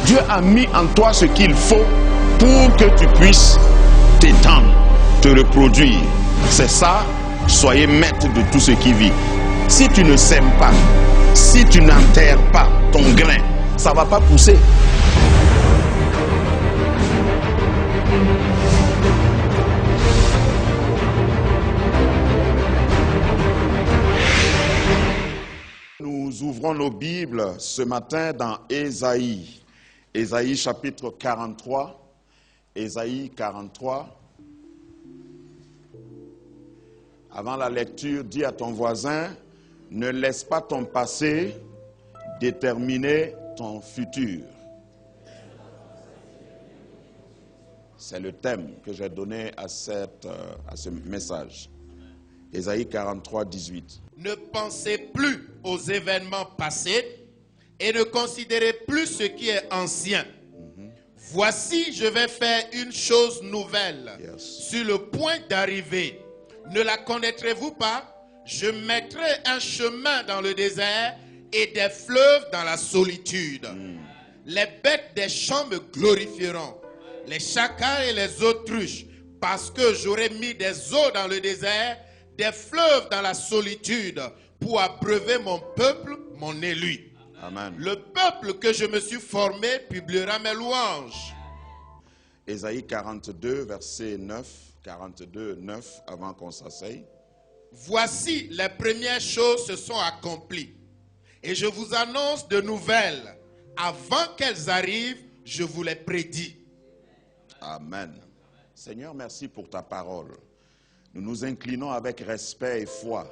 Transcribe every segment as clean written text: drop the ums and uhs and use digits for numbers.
Dieu a mis en toi ce qu'il faut pour que tu puisses t'étendre, te reproduire. C'est ça, soyez maître de tout ce qui vit. Si tu ne sèmes pas, si tu n'enterres pas ton grain, ça ne va pas pousser. Nous ouvrons nos Bibles ce matin dans Ésaïe. Ésaïe chapitre 43. Ésaïe 43. Avant la lecture, dis à ton voisin, ne laisse pas ton passé déterminer ton futur. C'est le thème que j'ai donné à ce message. Ésaïe 43, 18. Ne pensez plus aux événements passés et ne considérez plus ce qui est ancien. Voici, je vais faire une chose nouvelle sur le point d'arriver. Ne la connaîtrez-vous pas? Je mettrai un chemin dans le désert et des fleuves dans la solitude. Les bêtes des champs me glorifieront, les chacals et les autruches, parce que j'aurai mis des eaux dans le désert, des fleuves dans la solitude, pour abreuver mon peuple, mon élu. Amen. Le peuple que je me suis formé publiera mes louanges. Ésaïe 42, verset 9. 42, 9, avant qu'on s'asseye. Voici, les premières choses se sont accomplies. Et je vous annonce de nouvelles. Avant qu'elles arrivent, je vous les prédis. Amen. Seigneur, merci pour ta parole. Nous nous inclinons avec respect et foi.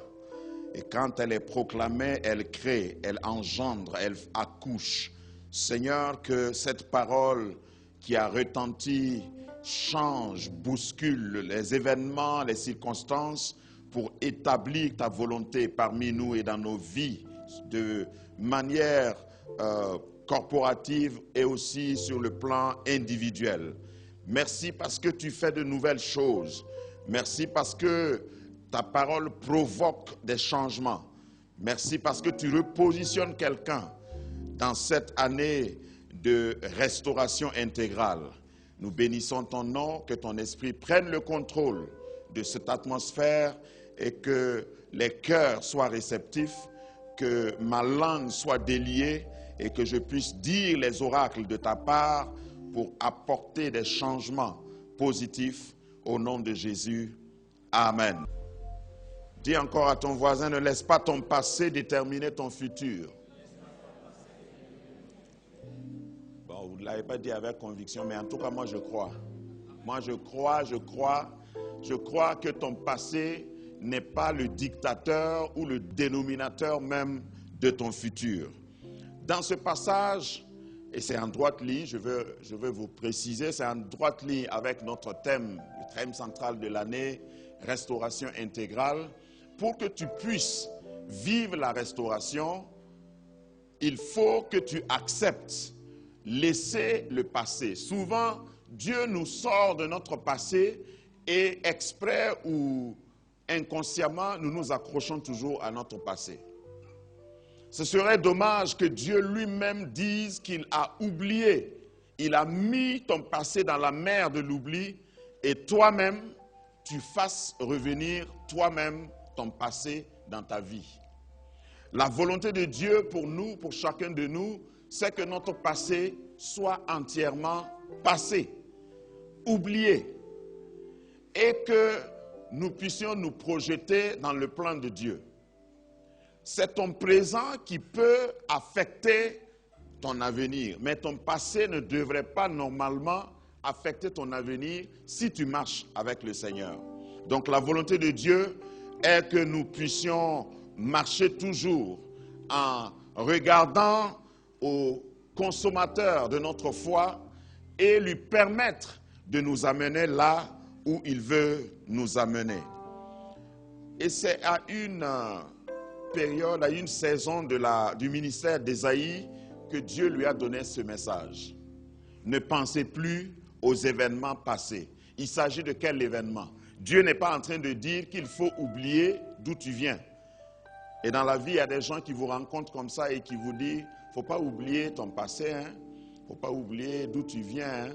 Et quand elle est proclamée, elle crée, elle engendre, elle accouche. Seigneur, que cette parole qui a retenti change, bouscule les événements, les circonstances pour établir ta volonté parmi nous et dans nos vies de manière corporative et aussi sur le plan individuel. Merci parce que tu fais de nouvelles choses. Merci parce que ta parole provoque des changements. Merci parce que tu repositionnes quelqu'un dans cette année de restauration intégrale. Nous bénissons ton nom, que ton esprit prenne le contrôle de cette atmosphère et que les cœurs soient réceptifs, que ma langue soit déliée et que je puisse dire les oracles de ta part pour apporter des changements positifs au nom de Jésus. Amen. Dis encore à ton voisin, ne laisse pas ton passé déterminer ton futur. Bon, vous ne l'avez pas dit avec conviction, mais en tout cas, moi je crois. Moi je crois que ton passé n'est pas le dictateur ou le dénominateur même de ton futur. Dans ce passage, et c'est en droite ligne, je veux vous préciser, c'est en droite ligne avec notre thème, le thème central de l'année, restauration intégrale. Pour que tu puisses vivre la restauration, il faut que tu acceptes, laisser le passé. Souvent, Dieu nous sort de notre passé et exprès ou inconsciemment, nous nous accrochons toujours à notre passé. Ce serait dommage que Dieu lui-même dise qu'il a oublié. Il a mis ton passé dans la mer de l'oubli et toi-même, tu fasses revenir toi-même ton passé dans ta vie. La volonté de Dieu pour nous, pour chacun de nous, c'est que notre passé soit entièrement passé, oublié, et que nous puissions nous projeter dans le plan de Dieu. C'est ton présent qui peut affecter ton avenir, mais ton passé ne devrait pas normalement affecter ton avenir si tu marches avec le Seigneur. Donc la volonté de Dieu est que nous puissions marcher toujours en regardant au consommateur de notre foi et lui permettre de nous amener là où il veut nous amener. Et c'est à une période, à une saison du ministère d'Ésaïe que Dieu lui a donné ce message. Ne pensez plus aux événements passés. Il s'agit de quel événement? Dieu n'est pas en train de dire qu'il faut oublier d'où tu viens. Et dans la vie, il y a des gens qui vous rencontrent comme ça et qui vous disent, il ne faut pas oublier ton passé, il ne faut pas oublier d'où tu viens.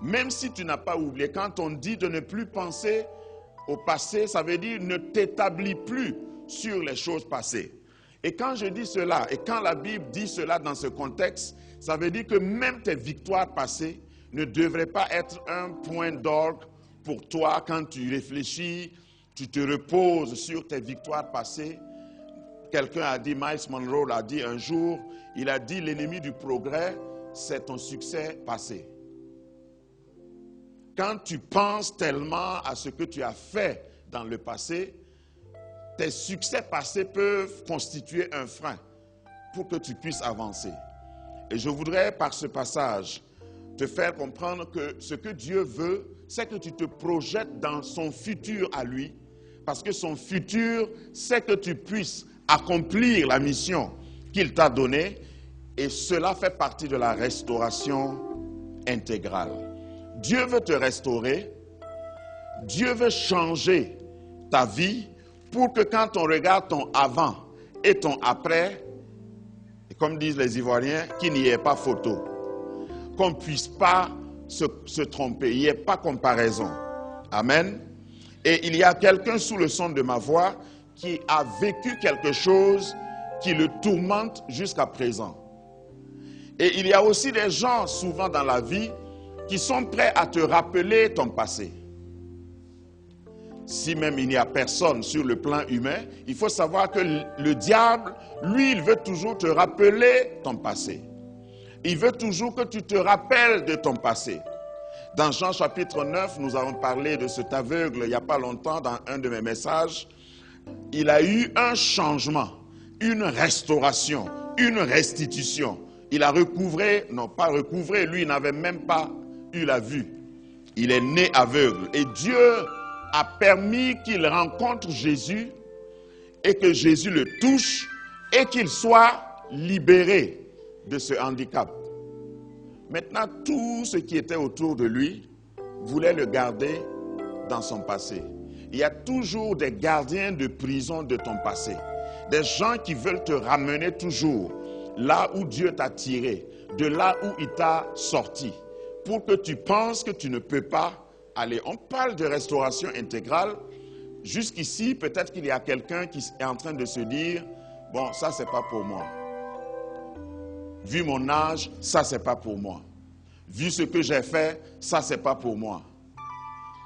Même si tu n'as pas oublié, quand on dit de ne plus penser au passé, ça veut dire ne t'établis plus sur les choses passées. Et quand je dis cela, et quand la Bible dit cela dans ce contexte, ça veut dire que même tes victoires passées ne devraient pas être un point d'orgue pour toi quand tu réfléchis, tu te reposes sur tes victoires passées. Quelqu'un a dit, Miles Monroe l'a dit un jour, il a dit l'ennemi du progrès, c'est ton succès passé. Quand tu penses tellement à ce que tu as fait dans le passé, tes succès passés peuvent constituer un frein pour que tu puisses avancer. Et je voudrais par ce passage te faire comprendre que ce que Dieu veut, c'est que tu te projettes dans son futur à lui, parce que son futur, c'est que tu puisses accomplir la mission qu'il t'a donnée, et cela fait partie de la restauration intégrale. Dieu veut te restaurer, Dieu veut changer ta vie pour que quand on regarde ton avant et ton après, et comme disent les Ivoiriens, qu'il n'y ait pas photo, qu'on ne puisse pas se tromper, il n'y ait pas comparaison. Amen. Et il y a quelqu'un sous le son de ma voix qui a vécu quelque chose qui le tourmente jusqu'à présent. Et il y a aussi des gens souvent dans la vie qui sont prêts à te rappeler ton passé. Si même il n'y a personne sur le plan humain, il faut savoir que le diable, lui, il veut toujours te rappeler ton passé. Il veut toujours que tu te rappelles de ton passé. Dans Jean chapitre 9, nous avons parlé de cet aveugle il n'y a pas longtemps dans un de mes messages. Il a eu un changement, une restauration, une restitution. Il a recouvré, non pas recouvré, lui il n'avait même pas eu la vue. Il est né aveugle et Dieu a permis qu'il rencontre Jésus et que Jésus le touche et qu'il soit libéré de ce handicap. Maintenant, tout ce qui était autour de lui voulait le garder dans son passé. Il y a toujours des gardiens de prison de ton passé. Des gens qui veulent te ramener toujours là où Dieu t'a tiré, de là où il t'a sorti, pour que tu penses que tu ne peux pas aller. On parle de restauration intégrale. Jusqu'ici, peut-être qu'il y a quelqu'un qui est en train de se dire, bon, ça c'est pas pour moi. Vu mon âge, ça c'est pas pour moi. Vu ce que j'ai fait, ça c'est pas pour moi.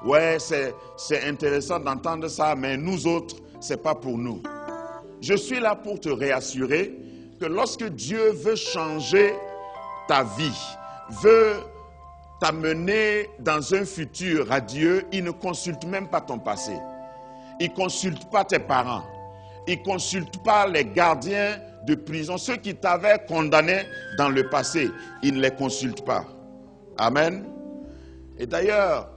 Ouais, c'est intéressant d'entendre ça, mais nous autres, c'est pas pour nous. Je suis là pour te réassurer que lorsque Dieu veut changer ta vie, veut t'amener dans un futur radieux, il ne consulte même pas ton passé. Il ne consulte pas tes parents. Il ne consulte pas les gardiens de prison. Ceux qui t'avaient condamné dans le passé, il ne les consulte pas. Amen. Et d'ailleurs,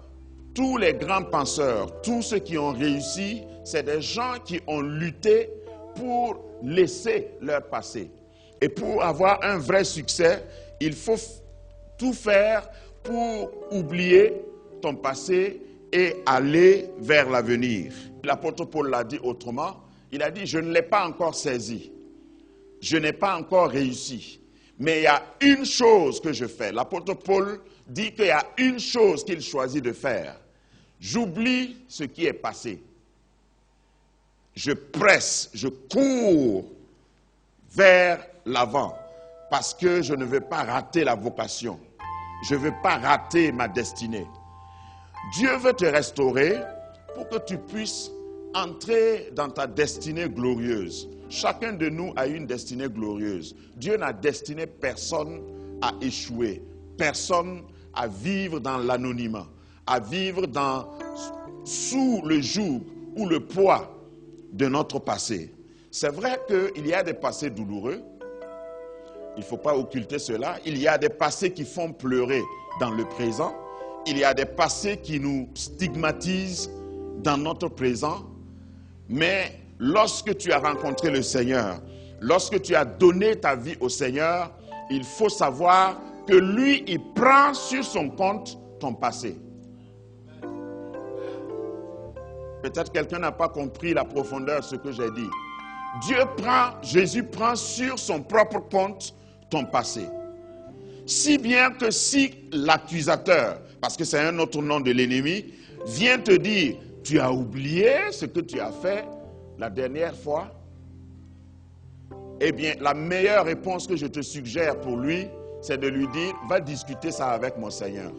tous les grands penseurs, tous ceux qui ont réussi, c'est des gens qui ont lutté pour laisser leur passé. Et pour avoir un vrai succès, il faut tout faire pour oublier ton passé et aller vers l'avenir. L'apôtre Paul l'a dit autrement. Il a dit, je ne l'ai pas encore saisi. Je n'ai pas encore réussi. Mais il y a une chose que je fais. L'apôtre Paul dit qu'il y a une chose qu'il choisit de faire. J'oublie ce qui est passé. Je presse, je cours vers l'avant parce que je ne veux pas rater la vocation. Je ne veux pas rater ma destinée. Dieu veut te restaurer pour que tu puisses entrer dans ta destinée glorieuse. Chacun de nous a une destinée glorieuse. Dieu n'a destiné personne à échouer, personne à vivre dans l'anonymat, à vivre sous le joug ou le poids de notre passé. C'est vrai qu'il y a des passés douloureux, il ne faut pas occulter cela. Il y a des passés qui font pleurer dans le présent. Il y a des passés qui nous stigmatisent dans notre présent. Mais lorsque tu as rencontré le Seigneur, lorsque tu as donné ta vie au Seigneur, il faut savoir que lui, il prend sur son compte ton passé. Peut-être quelqu'un n'a pas compris la profondeur de ce que j'ai dit. Jésus prend sur son propre compte ton passé. Si bien que si l'accusateur, parce que c'est un autre nom de l'ennemi, vient te dire, tu as oublié ce que tu as fait la dernière fois, eh bien, la meilleure réponse que je te suggère pour lui, c'est de lui dire, va discuter ça avec mon Seigneur.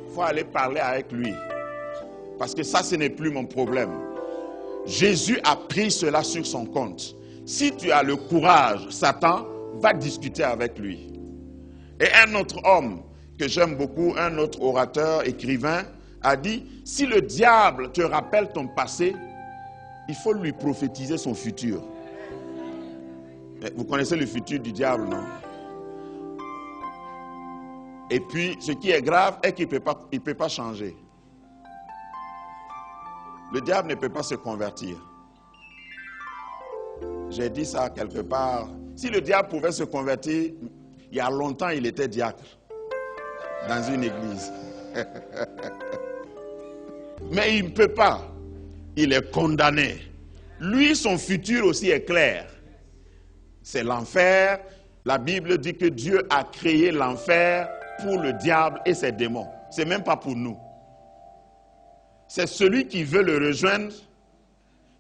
Il faut aller parler avec lui. Parce que ça, ce n'est plus mon problème. Jésus a pris cela sur son compte. Si tu as le courage, Satan, va discuter avec lui. Et un autre homme que j'aime beaucoup, un autre orateur, écrivain, a dit, si le diable te rappelle ton passé, il faut lui prophétiser son futur. Vous connaissez le futur du diable, non? Et puis, ce qui est grave est qu'il ne peut pas changer. Le diable ne peut pas se convertir. J'ai dit ça quelque part. Si le diable pouvait se convertir, il y a longtemps, il était diacre dans une église. Mais il ne peut pas. Il est condamné. Lui, son futur aussi est clair. C'est l'enfer. La Bible dit que Dieu a créé l'enfer pour le diable et ses démons. Ce n'est même pas pour nous. C'est celui qui veut le rejoindre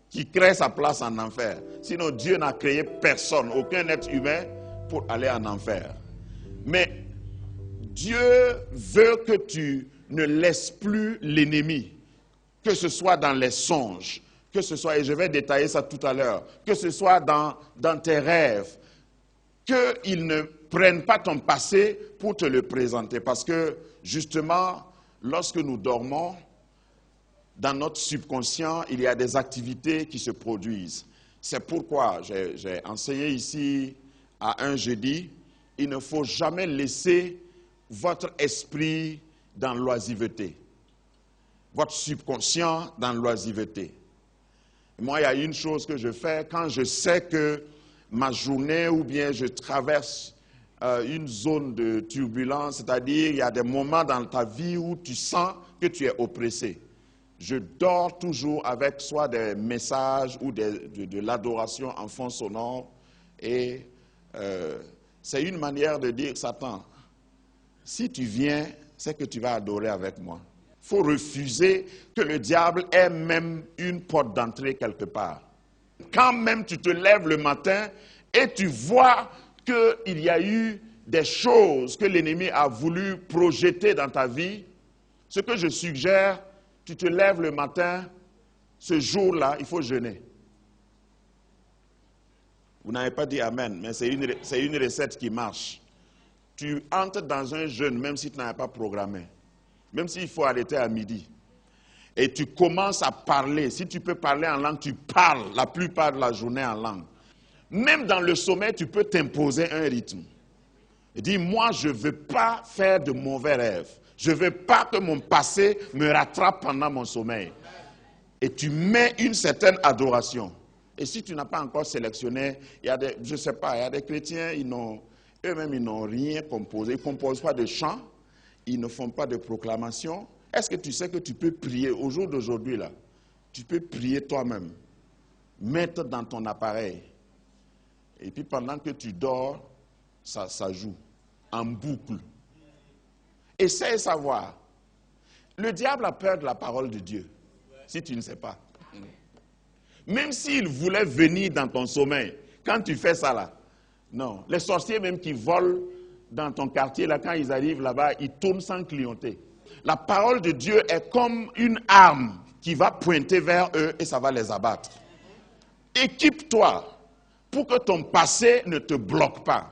qui crée sa place en enfer. Sinon, Dieu n'a créé personne, aucun être humain pour aller en enfer. Mais Dieu veut que tu ne laisses plus l'ennemi, que ce soit dans les songes, que ce soit, et je vais détailler ça tout à l'heure, que ce soit dans tes rêves, qu'il ne prenne pas ton passé pour te le présenter. Parce que, justement, lorsque nous dormons, dans notre subconscient, il y a des activités qui se produisent. C'est pourquoi j'ai enseigné ici à un jeudi, il ne faut jamais laisser votre esprit dans l'oisiveté, votre subconscient dans l'oisiveté. Moi, il y a une chose que je fais quand je sais que ma journée ou bien je traverse une zone de turbulence, c'est-à-dire il y a des moments dans ta vie où tu sens que tu es oppressé. Je dors toujours avec soit des messages ou de l'adoration en fond sonore. Et c'est une manière de dire, Satan, si tu viens, c'est que tu vas adorer avec moi. Il faut refuser que le diable ait même une porte d'entrée quelque part. Quand même tu te lèves le matin et tu vois qu'il y a eu des choses que l'ennemi a voulu projeter dans ta vie, ce que je suggère, tu te lèves le matin, ce jour-là, il faut jeûner. Vous n'avez pas dit Amen, mais c'est une recette qui marche. Tu entres dans un jeûne, même si tu n'avais pas programmé. Même s'il faut arrêter à midi. Et tu commences à parler. Si tu peux parler en langue, tu parles la plupart de la journée en langue. Même dans le sommeil, tu peux t'imposer un rythme. Et dis, moi, je ne veux pas faire de mauvais rêves. Je ne veux pas que mon passé me rattrape pendant mon sommeil. Et tu mets une certaine adoration. Et si tu n'as pas encore sélectionné, il y a des, je ne sais pas, il y a des chrétiens, eux-mêmes, ils n'ont rien composé. Ils ne composent pas de chants, ils ne font pas de proclamation. Est-ce que tu sais que tu peux prier au jour d'aujourd'hui, là? Tu peux prier toi-même, mettre dans ton appareil. Et puis pendant que tu dors, ça joue en boucle. Essaie de savoir. Le diable a peur de la parole de Dieu, si tu ne sais pas. Même s'il voulait venir dans ton sommeil, quand tu fais ça là, non. Les sorciers même qui volent dans ton quartier, là, quand ils arrivent là-bas, ils tournent sans clignoter. La parole de Dieu est comme une arme qui va pointer vers eux et ça va les abattre. Équipe-toi pour que ton passé ne te bloque pas.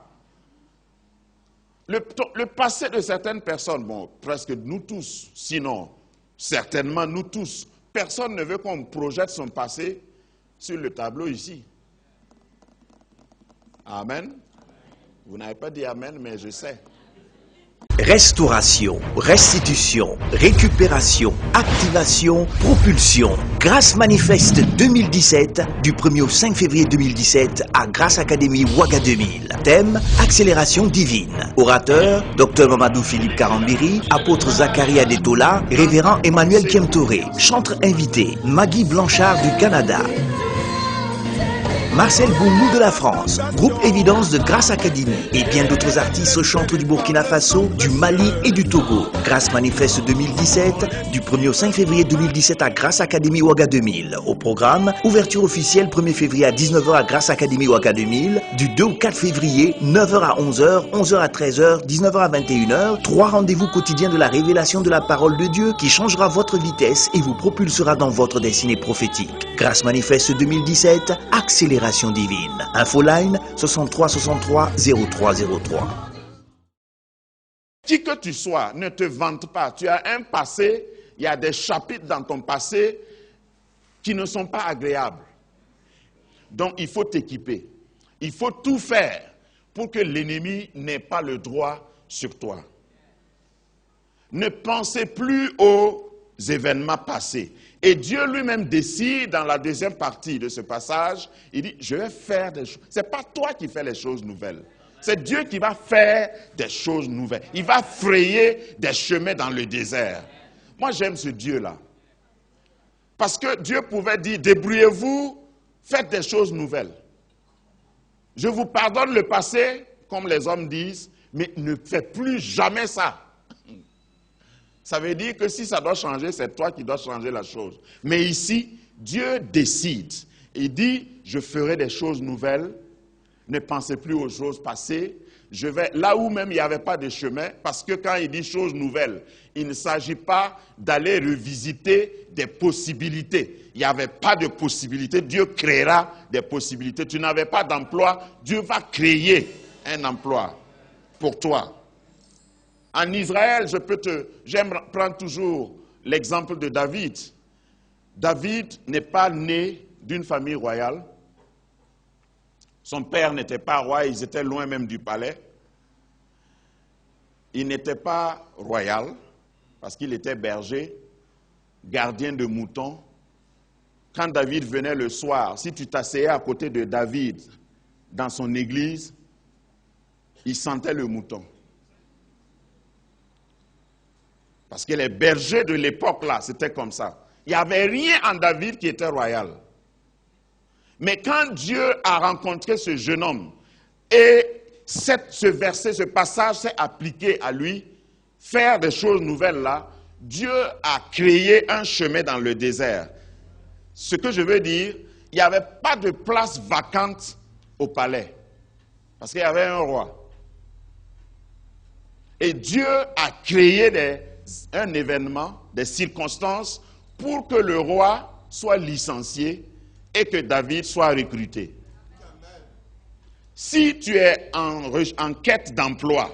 Le passé de certaines personnes, bon, presque nous tous, sinon, certainement nous tous, personne ne veut qu'on projette son passé sur le tableau ici. Amen. Vous n'avez pas dit Amen, mais je sais. Restauration, restitution, récupération, activation, propulsion. Grâce Manifeste 2017, du 1er au 5 février 2017 à Grâce Academy Ouaga 2000. Thème, accélération divine. Orateur, Dr Mamadou Philippe Karambiri, apôtre Zacharie Adetola, révérend Emmanuel Kiemtoré. Chantre invité, Maggie Blanchard du Canada. Marcel Boumou de la France, groupe Évidence de Grâce Academy et bien d'autres artistes chantent du Burkina Faso, du Mali et du Togo. Grâce Manifeste 2017, du 1er au 5 février 2017 à Grâce Academy Ouaga 2000. Au programme, ouverture officielle 1er février à 19h à Grâce Academy Ouaga 2000, du 2 au 4 février, 9h à 11h, 11h à 13h, 19h à 21h, 3 rendez-vous quotidiens de la révélation de la parole de Dieu qui changera votre vitesse et vous propulsera dans votre destinée prophétique. Grâce Manifeste 2017, accélération divine. Infoline 63 63 03 03. Qui que tu sois, ne te vante pas. Tu as un passé, il y a des chapitres dans ton passé qui ne sont pas agréables. Donc il faut t'équiper. Il faut tout faire pour que l'ennemi n'ait pas le droit sur toi. Ne pensez plus aux événements passés. Et Dieu lui-même décide dans la deuxième partie de ce passage, il dit, je vais faire des choses. Ce n'est pas toi qui fais les choses nouvelles. C'est Dieu qui va faire des choses nouvelles. Il va frayer des chemins dans le désert. Moi, j'aime ce Dieu-là. Parce que Dieu pouvait dire, débrouillez-vous, faites des choses nouvelles. Je vous pardonne le passé, comme les hommes disent, mais ne faites plus jamais ça. Ça veut dire que si ça doit changer, c'est toi qui dois changer la chose. Mais ici, Dieu décide. Il dit, je ferai des choses nouvelles. Ne pensez plus aux choses passées. Je vais là où même il n'y avait pas de chemin, parce que quand il dit choses nouvelles, il ne s'agit pas d'aller revisiter des possibilités. Il n'y avait pas de possibilités. Dieu créera des possibilités. Tu n'avais pas d'emploi. Dieu va créer un emploi pour toi. En Israël, j'aime prendre toujours l'exemple de David. David n'est pas né d'une famille royale. Son père n'était pas roi, ils étaient loin même du palais. Il n'était pas royal, parce qu'il était berger, gardien de moutons. Quand David venait le soir, si tu t'asseyais à côté de David dans son église, il sentait le mouton. Parce que les bergers de l'époque, là, c'était comme ça. Il n'y avait rien en David qui était royal. Mais quand Dieu a rencontré ce jeune homme, et ce verset, ce passage s'est appliqué à lui, faire des choses nouvelles là, Dieu a créé un chemin dans le désert. Ce que je veux dire, il n'y avait pas de place vacante au palais. Parce qu'il y avait un roi. Et Dieu a créé un événement, des circonstances, pour que le roi soit licencié et que David soit recruté. Si tu es en quête d'emploi,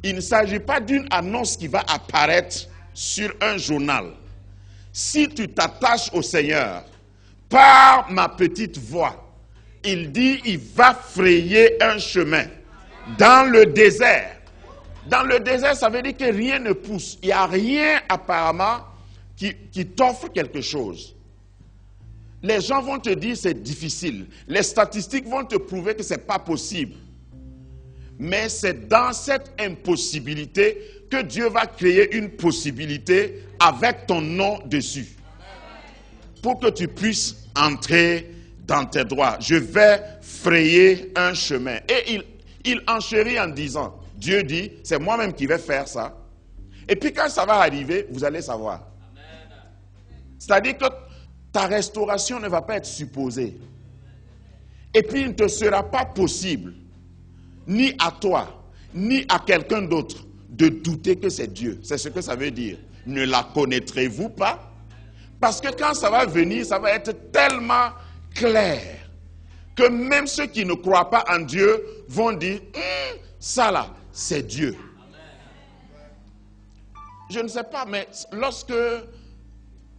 il ne s'agit pas d'une annonce qui va apparaître sur un journal. Si tu t'attaches au Seigneur, par ma petite voix, il dit, il va frayer un chemin dans le désert. Dans le désert, ça veut dire que rien ne pousse. Il n'y a rien apparemment qui t'offre quelque chose. Les gens vont te dire c'est difficile. Les statistiques vont te prouver que ce n'est pas possible. Mais c'est dans cette impossibilité que Dieu va créer une possibilité avec ton nom dessus. Pour que tu puisses entrer dans tes droits. Je vais frayer un chemin. Et il enchérit en disant, Dieu dit, c'est moi-même qui vais faire ça. Et puis quand ça va arriver, vous allez savoir. C'est-à-dire que ta restauration ne va pas être supposée. Et puis il ne te sera pas possible, ni à toi, ni à quelqu'un d'autre, de douter que c'est Dieu. C'est ce que ça veut dire. Ne la connaîtrez-vous pas? Parce que quand ça va venir, ça va être tellement clair que même ceux qui ne croient pas en Dieu vont dire, ça là, c'est Dieu. Je ne sais pas, mais lorsque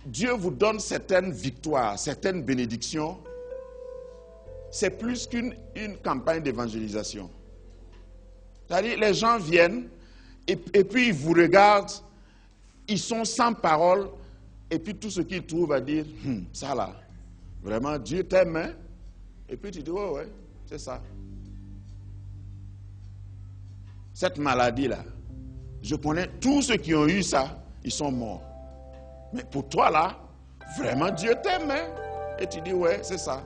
Dieu vous donne certaines victoires, certaines bénédictions, c'est plus qu'une campagne d'évangélisation. C'est-à-dire, les gens viennent, Et puis ils vous regardent, ils sont sans parole, et puis tout ce qu'ils trouvent à dire, ça là, vraiment Dieu t'aime, hein? Et puis tu dis, ouais, c'est ça. Cette maladie-là, je connais tous ceux qui ont eu ça, ils sont morts. Mais pour toi là, vraiment Dieu t'aime, hein? Et tu dis, ouais, c'est ça.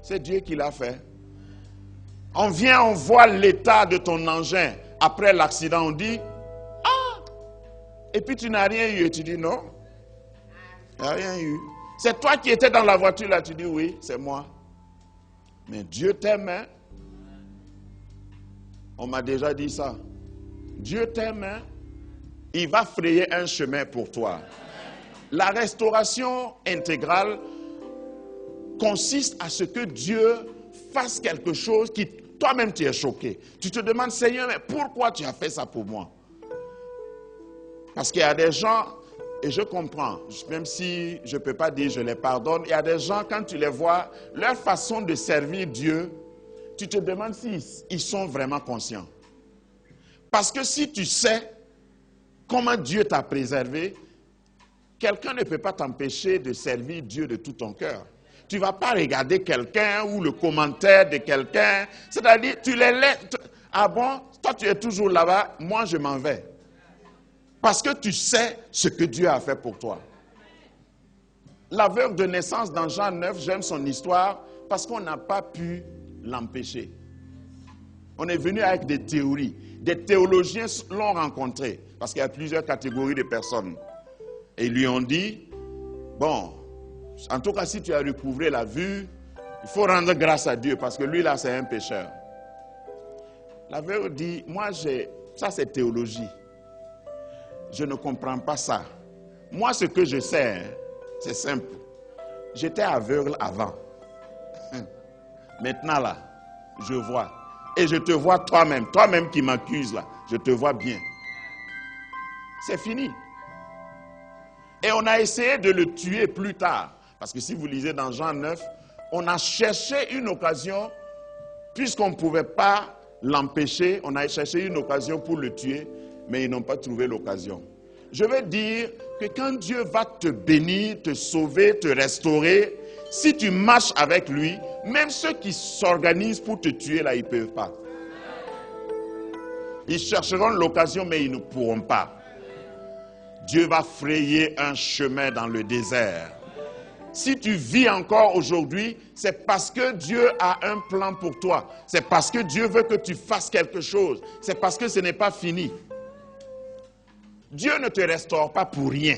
C'est Dieu qui l'a fait. On vient, on voit l'état de ton engin après l'accident, on dit, ah! Et puis tu n'as rien eu, et tu dis, non, il n'y a rien eu. C'est toi qui étais dans la voiture là, tu dis, oui, c'est moi. Mais Dieu t'aime, hein? On m'a déjà dit ça. Dieu t'aime, hein? Il va frayer un chemin pour toi. La restauration intégrale consiste à ce que Dieu fasse quelque chose qui, toi-même, tu es choqué. Tu te demandes, Seigneur, mais pourquoi tu as fait ça pour moi? Parce qu'il y a des gens, et je comprends, même si je ne peux pas dire je les pardonne, il y a des gens, quand tu les vois, leur façon de servir Dieu, tu te demandes s'ils sont vraiment conscients. Parce que si tu sais comment Dieu t'a préservé, quelqu'un ne peut pas t'empêcher de servir Dieu de tout ton cœur. Tu ne vas pas regarder quelqu'un ou le commentaire de quelqu'un. C'est-à-dire, tu les laisses. Ah bon, toi tu es toujours là-bas, moi je m'en vais. Parce que tu sais ce que Dieu a fait pour toi. L'aveugle de naissance dans Jean 9, j'aime son histoire parce qu'on n'a pas pu l'empêcher. On est venu avec des théories. Des théologiens l'ont rencontré parce qu'il y a plusieurs catégories de personnes. Et ils lui ont dit, bon, en tout cas si tu as recouvré la vue, il faut rendre grâce à Dieu parce que lui là c'est un pécheur. L'aveugle dit, moi ça c'est théologie. Je ne comprends pas ça. Moi ce que je sais, c'est simple. J'étais aveugle avant. Maintenant là, je vois. Et je te vois toi-même qui m'accuses là, je te vois bien. C'est fini. Et on a essayé de le tuer plus tard. Parce que si vous lisez dans Jean 9, on a cherché une occasion, puisqu'on ne pouvait pas l'empêcher, on a cherché une occasion pour le tuer, mais ils n'ont pas trouvé l'occasion. Je veux dire que quand Dieu va te bénir, te sauver, te restaurer, si tu marches avec lui, même ceux qui s'organisent pour te tuer là, ils ne peuvent pas. Ils chercheront l'occasion, mais ils ne pourront pas. Dieu va frayer un chemin dans le désert. Si tu vis encore aujourd'hui, c'est parce que Dieu a un plan pour toi. C'est parce que Dieu veut que tu fasses quelque chose. C'est parce que ce n'est pas fini. Dieu ne te restaure pas pour rien.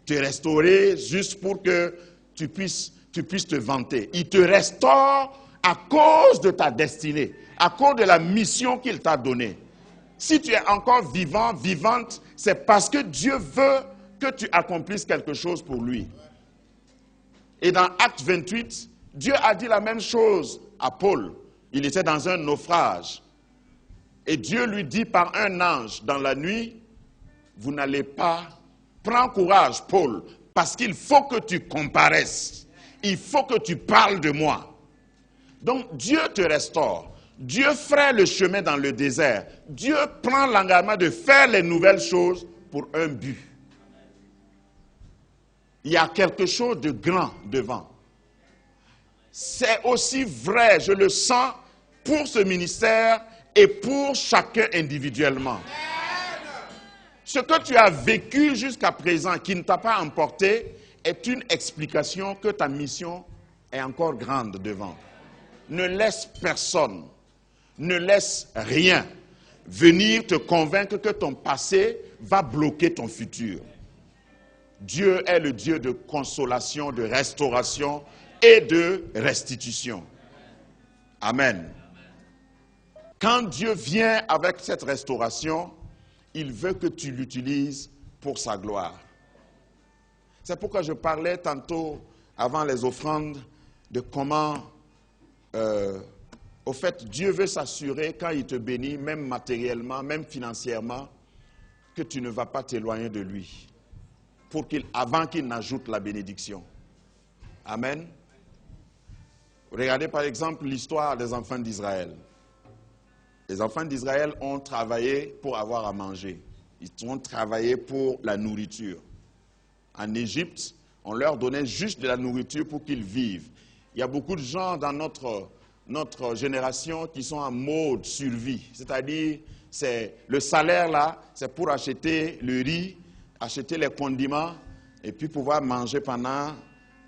Te restaurer juste pour que tu puisses te vanter. Il te restaure à cause de ta destinée, à cause de la mission qu'il t'a donnée. Si tu es encore vivant, vivante, c'est parce que Dieu veut que tu accomplisses quelque chose pour lui. Et dans Acte 28, Dieu a dit la même chose à Paul. Il était dans un naufrage. Et Dieu lui dit par un ange dans la nuit, vous n'allez pas, prends courage Paul, parce qu'il faut que tu comparaisses. Il faut que tu parles de moi. Donc Dieu te restaure. Dieu fraye le chemin dans le désert. Dieu prend l'engagement de faire les nouvelles choses pour un but. Il y a quelque chose de grand devant. C'est aussi vrai, je le sens, pour ce ministère et pour chacun individuellement. Ce que tu as vécu jusqu'à présent, qui ne t'a pas emporté, est une explication que ta mission est encore grande devant. Ne laisse personne, ne laisse rien venir te convaincre que ton passé va bloquer ton futur. Dieu est le Dieu de consolation, de restauration et de restitution. Amen. Quand Dieu vient avec cette restauration, il veut que tu l'utilises pour sa gloire. C'est pourquoi je parlais tantôt, avant les offrandes, de comment, au fait, Dieu veut s'assurer, quand il te bénit, même matériellement, même financièrement, que tu ne vas pas t'éloigner de lui, avant qu'il n'ajoute la bénédiction. Amen. Regardez par exemple l'histoire des enfants d'Israël. Les enfants d'Israël ont travaillé pour avoir à manger. Ils ont travaillé pour la nourriture. En Égypte, on leur donnait juste de la nourriture pour qu'ils vivent. Il y a beaucoup de gens dans notre génération qui sont en mode survie. C'est-à-dire, le salaire là, c'est pour acheter le riz, acheter les condiments et puis pouvoir manger pendant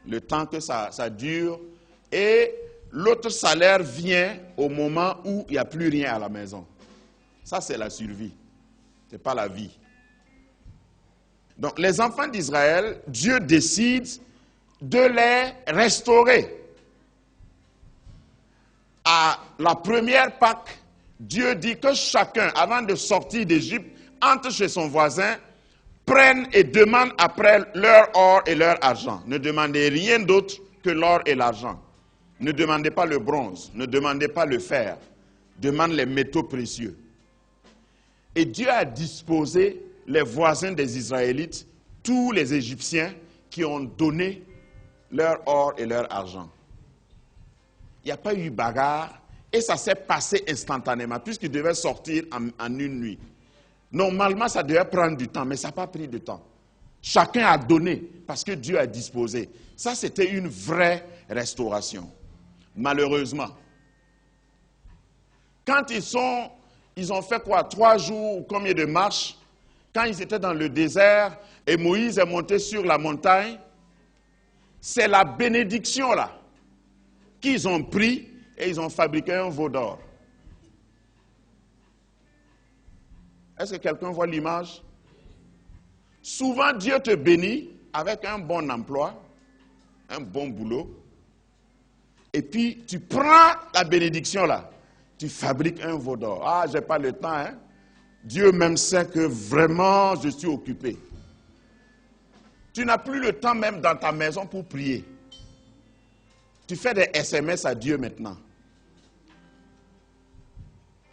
le temps que ça dure. Et l'autre salaire vient au moment où il n'y a plus rien à la maison. Ça, c'est la survie. Ce n'est pas la vie. Donc, les enfants d'Israël, Dieu décide de les restaurer. À la première Pâque, Dieu dit que chacun, avant de sortir d'Égypte, entre chez son voisin, prenne et demande après leur or et leur argent. Ne demandez rien d'autre que l'or et l'argent. Ne demandez pas le bronze, ne demandez pas le fer. Demande les métaux précieux. Et Dieu a disposé les voisins des Israélites, tous les Égyptiens qui ont donné leur or et leur argent. Il n'y a pas eu bagarre et ça s'est passé instantanément puisqu'ils devaient sortir en une nuit. Normalement, ça devait prendre du temps, mais ça n'a pas pris de temps. Chacun a donné parce que Dieu a disposé. Ça, c'était une vraie restauration. Malheureusement, quand ils ont fait quoi, 3 jours ou combien de marches, quand ils étaient dans le désert et Moïse est monté sur la montagne, c'est la bénédiction là qu'ils ont pris et ils ont fabriqué un veau d'or. Est-ce que quelqu'un voit l'image? Souvent, Dieu te bénit avec un bon emploi, un bon boulot, et puis tu prends la bénédiction là, tu fabriques un veau d'or. Ah, je n'ai pas le temps, hein? Dieu même sait que vraiment je suis occupé. Tu n'as plus le temps même dans ta maison pour prier. Tu fais des SMS à Dieu maintenant.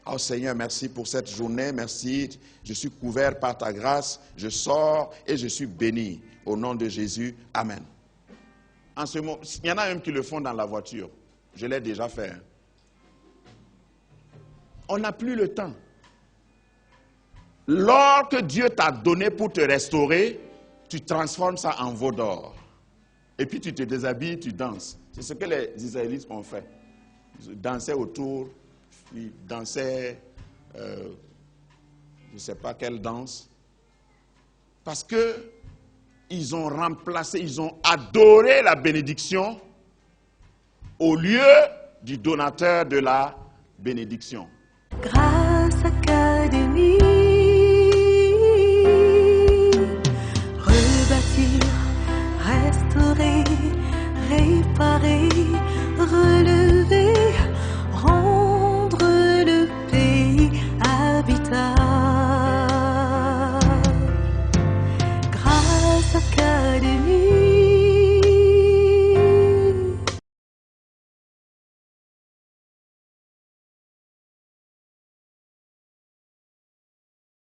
Oh Seigneur, merci pour cette journée, merci, je suis couvert par ta grâce, je sors et je suis béni. Au nom de Jésus, Amen. En ce moment, il y en a même qui le font dans la voiture. Je l'ai déjà fait. On n'a plus le temps. L'or que Dieu t'a donné pour te restaurer, tu transformes ça en veau d'or. Et puis tu te déshabilles, tu danses. C'est ce que les Israélites ont fait. Ils dansaient autour, ils dansaient, je ne sais pas quelle danse. Parce que ils ont remplacé, ils ont adoré la bénédiction au lieu du donateur de la bénédiction. Grâce Académie, rebâtir, restaurer, réparer, relever, rendre le pays habitable. Grâce Académie.